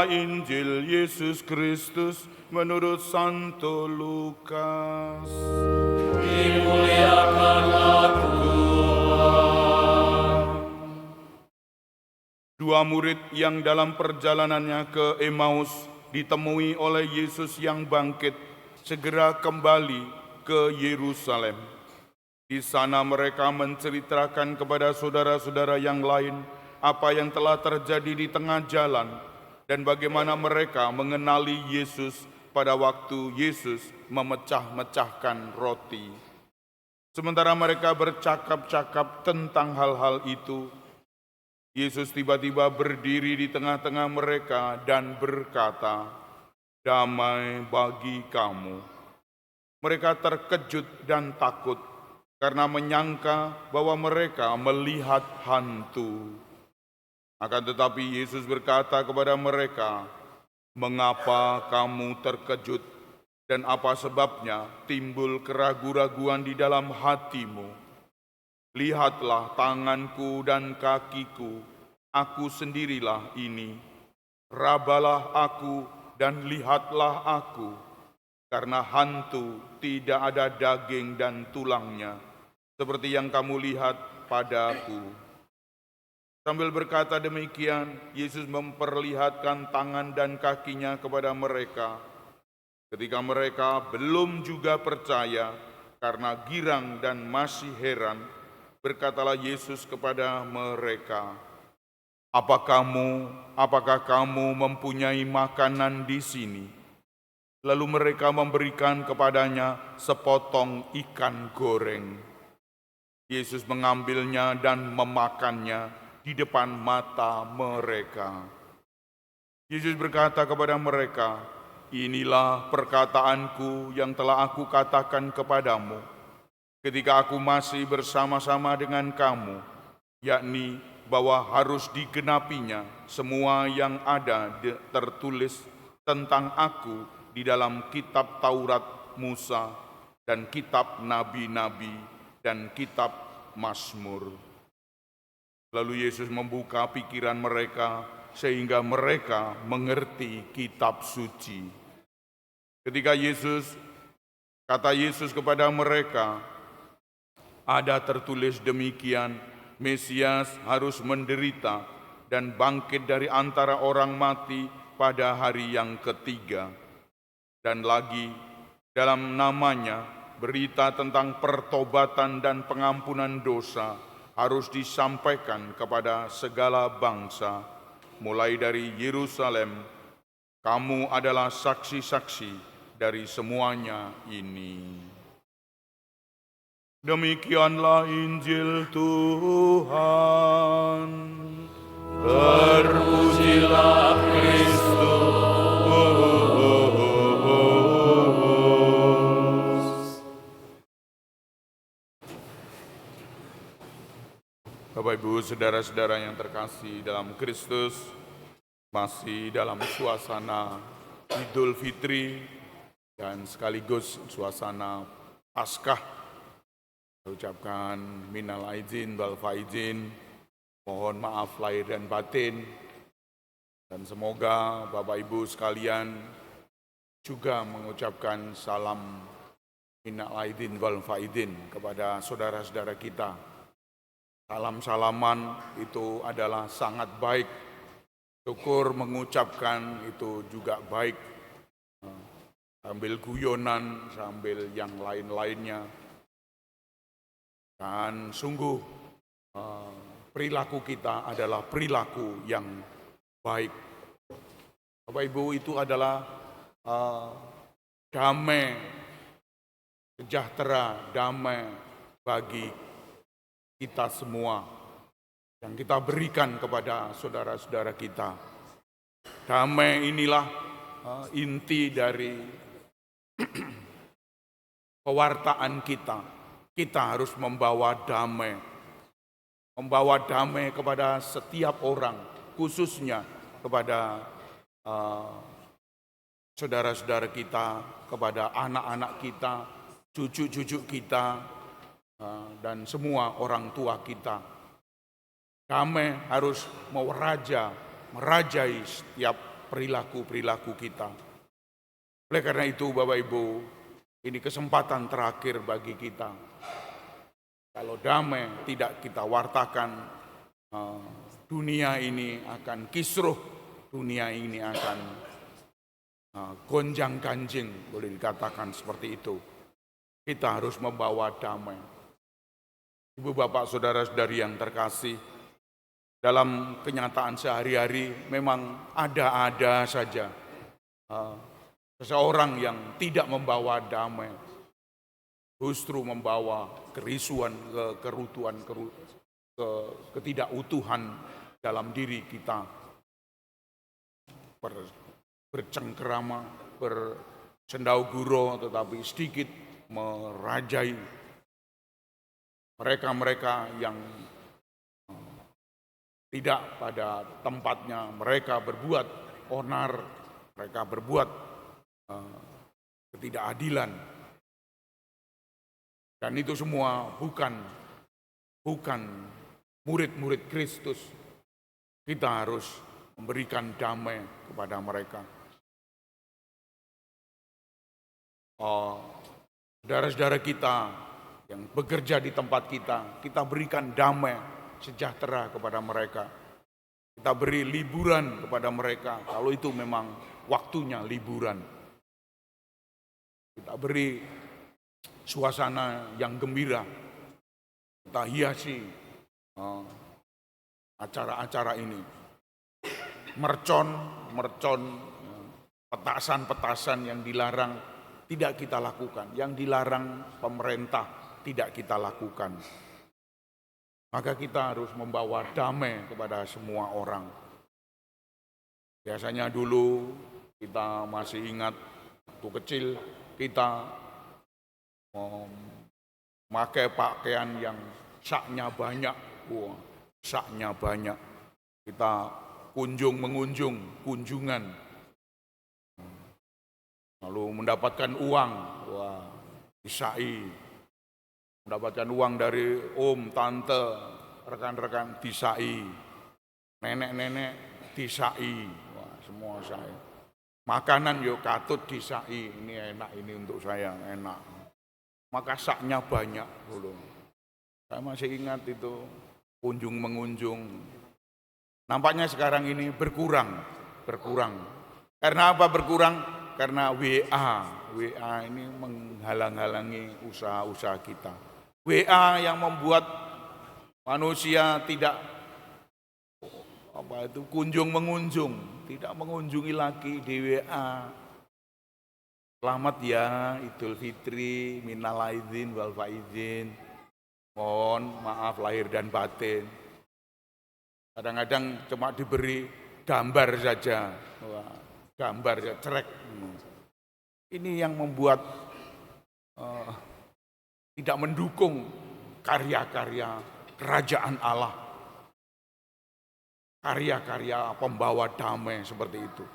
Inilah Injil Yesus Kristus menurut Santo Lukas. Dimuliakanlah Tuhan. Dua murid yang dalam perjalanannya ke Emmaus ditemui oleh Yesus yang bangkit, segera kembali ke Yerusalem. Di sana mereka menceritakan kepada saudara-saudara yang lain apa yang telah terjadi di tengah jalan dan bagaimana mereka mengenali Yesus pada waktu Yesus memecah-mecahkan roti. Sementara mereka bercakap-cakap tentang hal-hal itu, Yesus tiba-tiba berdiri di tengah-tengah mereka dan berkata, "Damai bagi kamu." Mereka terkejut dan takut karena menyangka bahwa mereka melihat hantu. Akan tetapi Yesus berkata kepada mereka, "Mengapa kamu terkejut dan apa sebabnya timbul keraguan-raguan di dalam hatimu? Lihatlah tanganku dan kakiku, aku sendirilah ini. Rabalah aku dan lihatlah aku, karena hantu tidak ada daging dan tulangnya, seperti yang kamu lihat padaku." Sambil berkata demikian, Yesus memperlihatkan tangan dan kakinya kepada mereka. Ketika mereka belum juga percaya karena girang dan masih heran, berkatalah Yesus kepada mereka, Apakah kamu mempunyai makanan di sini?" Lalu mereka memberikan kepadanya sepotong ikan goreng. Yesus mengambilnya dan memakannya di depan mata mereka. Yesus berkata kepada mereka, "Inilah perkataanku yang telah aku katakan kepadamu ketika aku masih bersama-sama dengan kamu, yakni bahwa harus digenapinya semua yang ada tertulis tentang aku di dalam kitab Taurat Musa dan kitab nabi-nabi dan kitab Mazmur." Lalu Yesus membuka pikiran mereka sehingga mereka mengerti kitab suci. Ketika kata Yesus kepada mereka, "Ada tertulis demikian, Mesias harus menderita dan bangkit dari antara orang mati pada hari yang ketiga. Dan lagi, dalam namanya berita tentang pertobatan dan pengampunan dosa harus disampaikan kepada segala bangsa, mulai dari Yerusalem. Kamu adalah saksi-saksi dari semuanya ini." Demikianlah Injil Tuhan. Terpujilah Kristus. Bapak Ibu, saudara-saudara yang terkasih dalam Kristus, masih dalam suasana Idul Fitri dan sekaligus suasana Paskah. Saya ucapkan minal aidin wal faizin, mohon maaf lahir dan batin, dan semoga Bapak Ibu sekalian juga mengucapkan salam minal aidin wal faizin kepada saudara-saudara kita. Salam-salaman itu adalah sangat baik. Syukur mengucapkan itu juga baik. Sambil guyonan, sambil yang lain-lainnya. Dan sungguh perilaku kita adalah perilaku yang baik. Bapak Ibu, itu adalah damai, sejahtera, damai bagi kita semua yang kita berikan kepada saudara-saudara kita. Damai inilah inti dari pewartaan kita. Kita harus membawa damai kepada setiap orang, khususnya kepada saudara-saudara kita, kepada anak-anak kita, cucu-cucu kita, dan semua orang tua kita. Damai harus merajai setiap perilaku-perilaku kita. Oleh karena itu Bapak Ibu, ini kesempatan terakhir bagi kita. Kalau damai tidak kita wartakan, dunia ini akan kisruh, dunia ini akan gonjang-ganjing, boleh dikatakan seperti itu. Kita harus membawa damai. Ibu bapak saudara-saudari yang terkasih, dalam kenyataan sehari-hari memang ada-ada saja seseorang yang tidak membawa damai, justru membawa kerisuan, kerutuan, ketidakutuhan dalam diri kita, bercengkerama, bersendau-gurau, tetapi sedikit merajai mereka-mereka yang tidak pada tempatnya. Mereka berbuat onar, mereka berbuat ketidakadilan, dan itu semua bukan murid-murid Kristus. Kita harus memberikan damai kepada mereka. Saudara-saudara kita yang bekerja di tempat kita berikan damai sejahtera kepada mereka. Kita beri liburan kepada mereka, kalau itu memang waktunya liburan. Kita beri suasana yang gembira. Kita hiasi acara-acara ini. Mercon, petasan-petasan yang dilarang tidak kita lakukan. Yang dilarang pemerintah tidak kita lakukan. Maka kita harus membawa damai kepada semua orang. Biasanya dulu kita masih ingat, waktu kecil kita memakai pakaian yang saknya banyak. Saknya banyak. Kita kunjungan. Lalu mendapatkan uang, disai. Mendapatkan uang dari om, tante, rekan-rekan, disai. Nenek-nenek disai. Semua saya. Makanan yuk katut disai. Ini enak, ini untuk saya, enak. Maka saknya banyak dulu. Saya masih ingat itu kunjung-mengunjung. Nampaknya sekarang ini berkurang. Karena apa berkurang? Karena WA ini menghalang-halangi usaha-usaha kita. WA yang membuat manusia tidak kunjung-mengunjung, tidak mengunjungi lagi di WA. Selamat ya Idul Fitri, minal aidin wal faizin. Mohon maaf lahir dan batin. Kadang-kadang cuma diberi gambar saja. Gambar saja, cerek. Ini yang membuat tidak mendukung karya-karya kerajaan Allah. Karya-karya pembawa damai seperti itu.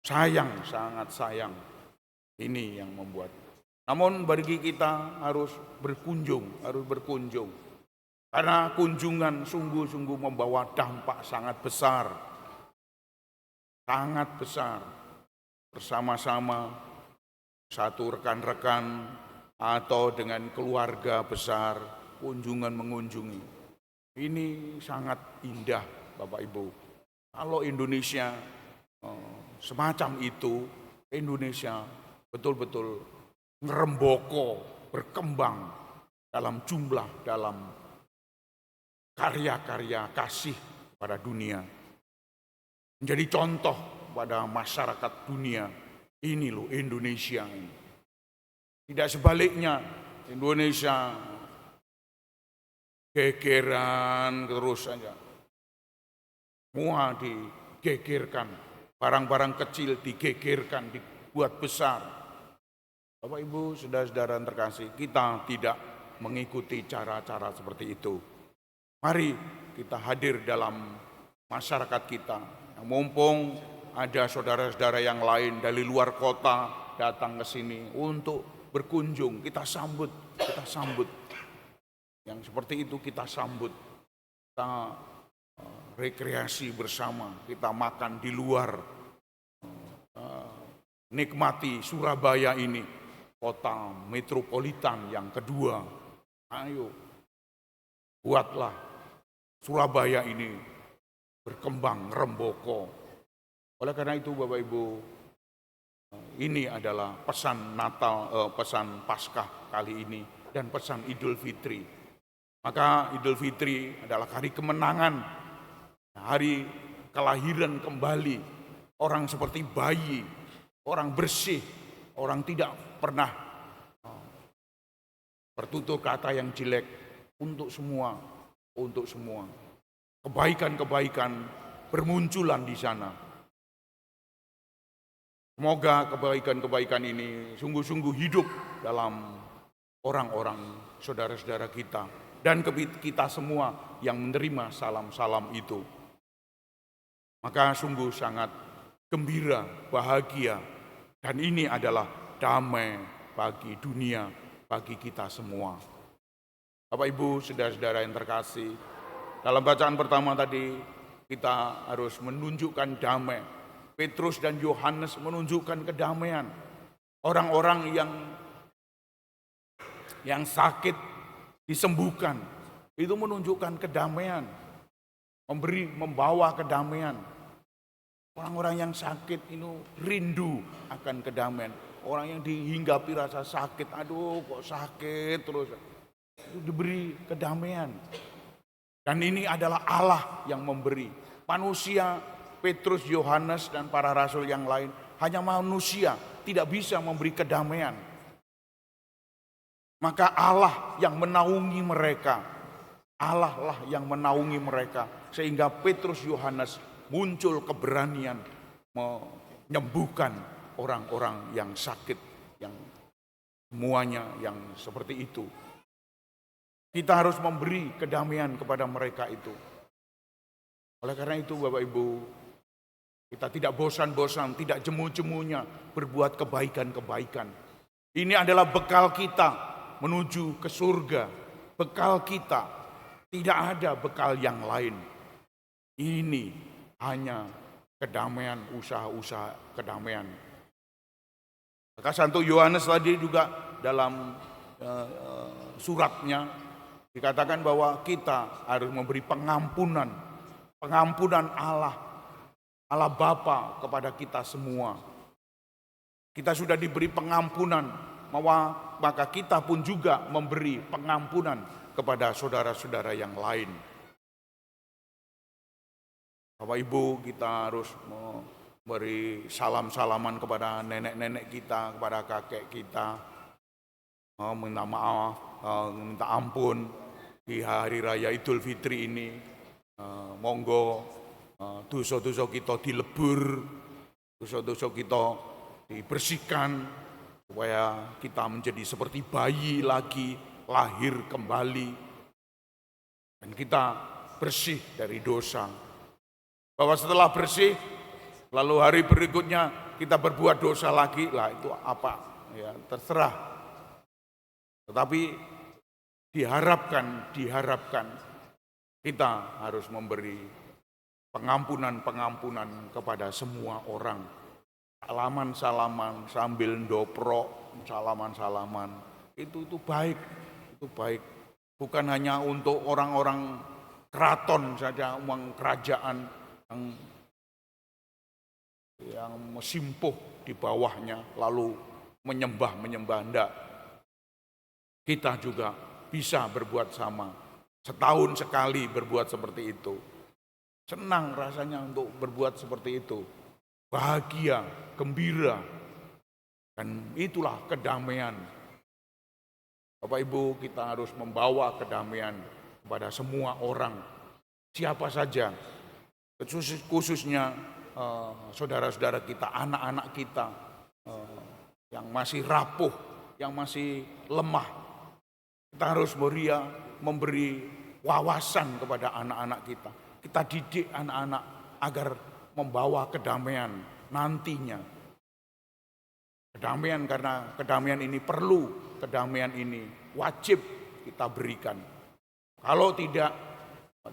Sayang, sangat sayang. Ini yang membuat. Namun bagi kita harus berkunjung. Karena kunjungan sungguh-sungguh membawa dampak sangat besar. Bersama-sama, satu rekan-rekan atau dengan keluarga besar, kunjungan mengunjungi. Ini sangat indah Bapak Ibu. Kalau Indonesia semacam itu, Indonesia betul-betul ngeremboko, berkembang dalam jumlah, dalam karya-karya kasih pada dunia. Menjadi contoh pada masyarakat dunia. Ini loh Indonesia ini. Tidak sebaliknya, Indonesia gegeran terus saja. Semua digegerkan, barang-barang kecil digegerkan, dibuat besar. Bapak Ibu, saudara-saudara yang terkasih, kita tidak mengikuti cara-cara seperti itu. Mari kita hadir dalam masyarakat kita. Mumpung ada saudara-saudara yang lain dari luar kota datang ke sini untuk berkunjung, kita sambut. Yang seperti itu kita sambut. Kita rekreasi bersama, kita makan di luar, nikmati Surabaya ini, kota metropolitan yang kedua. Ayo, buatlah Surabaya ini berkembang, remboko. Oleh karena itu Bapak Ibu, ini adalah pesan Natal, pesan Paskah kali ini dan pesan Idul Fitri. Maka Idul Fitri adalah hari kemenangan, hari kelahiran kembali, orang seperti bayi, orang bersih, orang tidak pernah bertutur kata yang jelek untuk semua, kebaikan-kebaikan bermunculan di sana. Semoga kebaikan-kebaikan ini sungguh-sungguh hidup dalam orang-orang saudara-saudara kita dan kita semua yang menerima salam-salam itu. Maka sungguh sangat gembira, bahagia, dan ini adalah damai bagi dunia, bagi kita semua. Bapak Ibu, saudara-saudara yang terkasih, dalam bacaan pertama tadi kita harus menunjukkan damai. Petrus dan Yohanes menunjukkan kedamaian. Orang-orang yang sakit disembuhkan, itu menunjukkan kedamaian, membawa kedamaian. Orang-orang yang sakit itu rindu akan kedamaian. Orang yang dihinggapi rasa sakit, aduh kok sakit terus, itu diberi kedamaian. Dan ini adalah Allah yang memberi. Manusia, Petrus, Yohanes, dan para rasul yang lain, hanya manusia tidak bisa memberi kedamaian. Maka Allah yang menaungi mereka, Allah lah yang menaungi mereka, sehingga Petrus, Yohanes muncul keberanian menyembuhkan orang-orang yang sakit, yang semuanya yang seperti itu. Kita harus memberi kedamaian kepada mereka itu. Oleh karena itu Bapak Ibu, kita tidak bosan-bosan, tidak jemu-jemunya berbuat kebaikan-kebaikan. Ini adalah bekal kita menuju ke surga. Bekal kita, tidak ada bekal yang lain. Ini hanya kedamaian, usaha-usaha kedamaian. Maka Santo Yohanes tadi juga dalam suratnya dikatakan bahwa kita harus memberi pengampunan Allah Bapa kepada kita semua. Kita sudah diberi pengampunan, maka kita pun juga memberi pengampunan kepada saudara-saudara yang lain. Bapak Ibu, kita harus memberi salam-salaman kepada nenek-nenek kita, kepada kakek kita, minta maaf, minta ampun di hari raya Idul Fitri ini. Monggo dosa-dosa kita dilebur, dosa-dosa kita dibersihkan, supaya kita menjadi seperti bayi lagi, lahir kembali, dan kita bersih dari dosa. Bahwa setelah bersih, lalu hari berikutnya kita berbuat dosa lagi, lah itu apa? Ya terserah. Tetapi diharapkan kita harus memberi pengampunan kepada semua orang. Salaman-salaman sambil ndoprok, salaman-salaman. Itu baik, itu baik. Bukan hanya untuk orang-orang keraton saja, uang kerajaan yang mesimpuh di bawahnya lalu menyembah enggak. Kita juga bisa berbuat sama. Setahun sekali berbuat seperti itu. Senang rasanya untuk berbuat seperti itu. Bahagia, gembira. Dan itulah kedamaian. Bapak Ibu, kita harus membawa kedamaian kepada semua orang. Siapa saja. Khususnya saudara-saudara kita, anak-anak kita yang masih rapuh, yang masih lemah. Kita harus memberi wawasan kepada anak-anak kita. Kita didik anak-anak agar membawa kedamaian nantinya. Kedamaian, karena kedamaian ini perlu, kedamaian ini wajib kita berikan. Kalau tidak,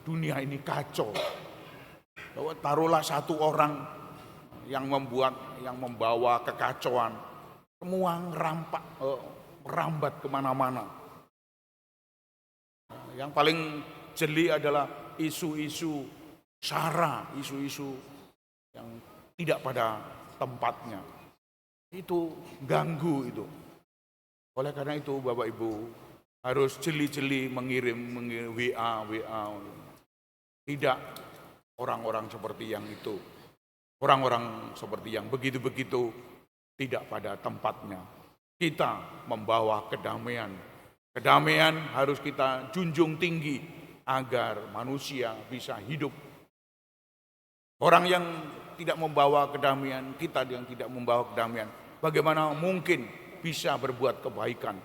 dunia ini kacau. Taruhlah satu orang yang membawa kekacauan, semua merambat kemana-mana. Yang paling jeli adalah isu-isu sara, isu-isu yang tidak pada tempatnya. Itu ganggu itu. Oleh karena itu Bapak Ibu harus jeli-jeli mengirim WA. Tidak orang-orang seperti yang itu. Orang-orang seperti yang begitu-begitu tidak pada tempatnya. Kita membawa kedamaian. Kedamaian harus kita junjung tinggi agar manusia bisa hidup. Orang yang tidak membawa kedamaian, kita yang tidak membawa kedamaian, bagaimana mungkin bisa berbuat kebaikan?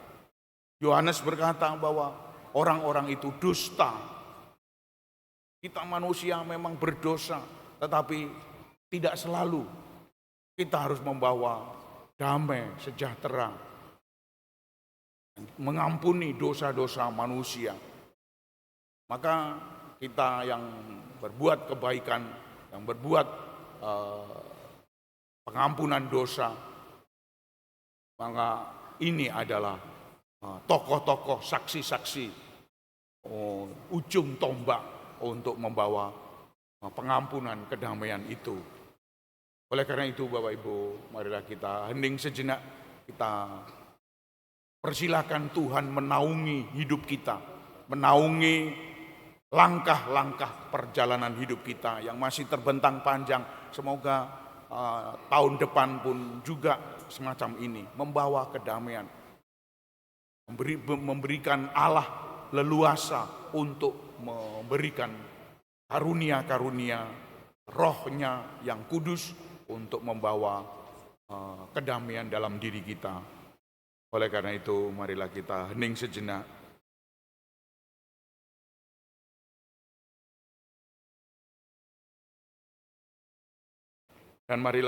Yohanes berkata bahwa orang-orang itu dusta. Kita manusia memang berdosa, tetapi tidak selalu. Kita harus membawa damai, sejahtera, mengampuni dosa-dosa manusia. Maka kita yang berbuat kebaikan, yang berbuat pengampunan dosa, maka ini adalah tokoh-tokoh, saksi-saksi, ujung tombak untuk membawa pengampunan, kedamaian itu. Oleh karena itu Bapak Ibu, marilah kita hening sejenak, kita persilakan Tuhan menaungi hidup kita, menaungi langkah-langkah perjalanan hidup kita yang masih terbentang panjang. Semoga tahun depan pun juga semacam ini, membawa kedamaian, memberikan Allah leluasa untuk memberikan karunia-karunia rohnya yang kudus untuk membawa kedamaian dalam diri kita. Oleh karena itu marilah kita hening sejenak. Dan marilah